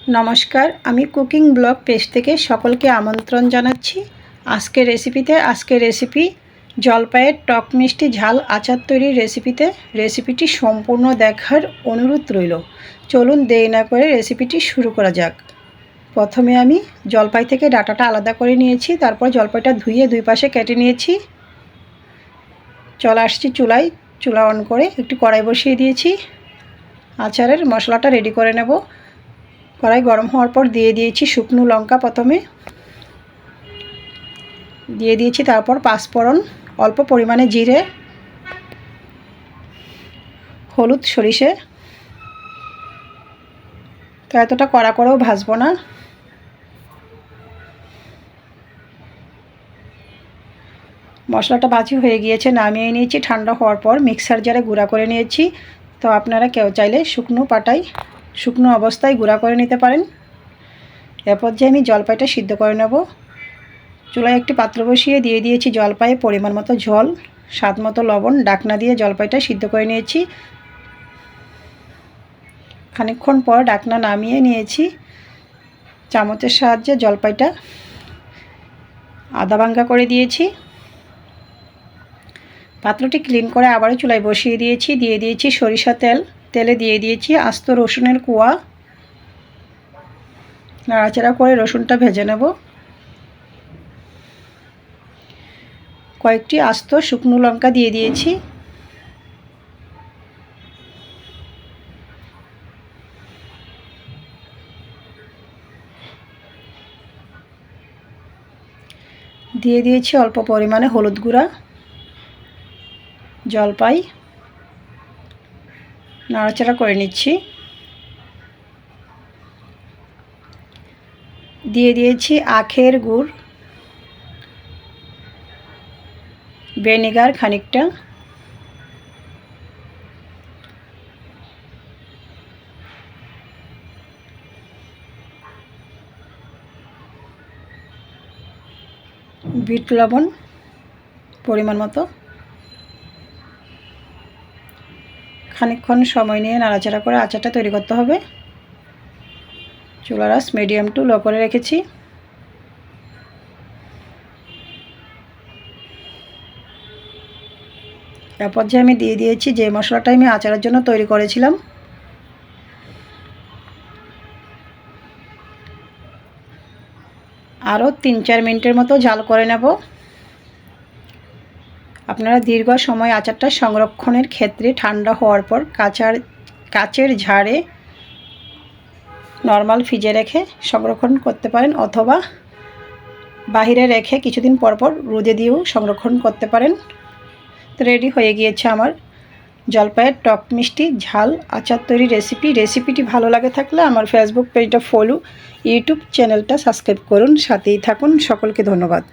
नमस्कार आमी cooking blog page থেকে সকলকে আমন্ত্রণ জানাচ্ছি। আজকের রেসিপি জলপাইয়ের টক মিষ্টি ঝাল আচার তৈরির রেসিপিটি সম্পূর্ণ দেখার অনুরোধ রইল। চলুন দেরি না করে রেসিপিটি শুরু করা যাক। প্রথমে আমি জলপাই থেকে ডাঁটাটা আলাদা করে নিয়েছি, তারপর জলপাইটা ধুয়ে দুই পাশে কেটে নিয়েছি। চলে আসছি চুলায়, চুলা অন করে একটু কড়াই বসিয়ে দিয়েছি। আচারের মশলাটা রেডি করে নেব। কড়াই গরম হওয়ার পর দিয়ে দিয়েছি শুকনো লঙ্কা, প্রথমে দিয়ে দিয়েছি, তারপর পাঁচফোড়ন, অল্প পরিমাণে জিরে, হলুদ, সরিষে। তো এতটা কড়া করেও ভাজবো না। মশলাটা ভাজি হয়ে গিয়েছে, নামিয়ে নিয়েছি। ঠান্ডা হওয়ার পর মিক্সার জারে গুঁড়া করে নিয়েছি। তো আপনারা কেউ চাইলে শুকনো অবস্থায় গুঁড়া করে নিতে পারেন। এরপর যে আমি জলপাইটা সিদ্ধ করে নেব। চুলায় একটি পাত্র বসিয়ে দিয়ে দিয়েছি জলপাই, পরিমাণ মতো ঝোল, স্বাদ মতো লবণ, ঢাকনা দিয়ে জলপাইটা সিদ্ধ করে নিয়েছি। খানিকক্ষণ পর ঢাকনা নামিয়ে নিয়েছি। চামচের সাহায্যে জলপাইটা আধা ভাঙ্গা করে দিয়েছি। পাত্রটি ক্লিন করে আবারও চুলায় বসিয়ে দিয়েছি। দিয়ে দিয়েছি সরিষা তেল, তেলে দিয়ে দিয়েছি আস্ত রসুনের কোয়া। নাড়াচাড়া করে রসুনটা ভেজে নেব। কয়েকটি আস্ত শুকনো লঙ্কা দিয়ে দিয়েছি। দিয়ে দিয়েছি অল্প পরিমাণে হলুদ গুঁড়া। জলপাই নাড়াচাড়া করে নিচ্ছি। দিয়ে দিয়েছি আখের গুড়, ভিনেগার খানিকটা, বিট লবণ পরিমাণ মতো। খানিকক্ষণ সময় নিয়ে নাড়াচাড়া করে আচারটা তৈরি করতে হবে। চুলার আঁচ মিডিয়াম টু লো করে রেখেছি। তারপর যে আমি দিয়ে দিয়েছি যে মশলাটা আমি আচারের জন্য তৈরি করেছিলাম। আরও 3-4 মিনিটের মতো জাল করে নেব। আপনারা দীর্ঘ সময় আচারটা সংরক্ষণের ক্ষেত্রে ঠান্ডা হওয়ার পর কাচের ঝাড়ে নর্মাল ফ্রিজে রেখে সংরক্ষণ করতে পারেন, অথবা বাহিরে রেখে কিছুদিন পর পর রোদে দিয়েও সংরক্ষণ করতে পারেন। তো রেডি হয়ে গিয়েছে আমার জলপাইয়ের টক মিষ্টি ঝাল আচার তৈরি রেসিপিটি ভালো লাগে থাকলে আমার ফেসবুক পেজটা ফলো, ইউটিউব চ্যানেলটা সাবস্ক্রাইব করুন, সাথেই থাকুন। সকলকে ধন্যবাদ।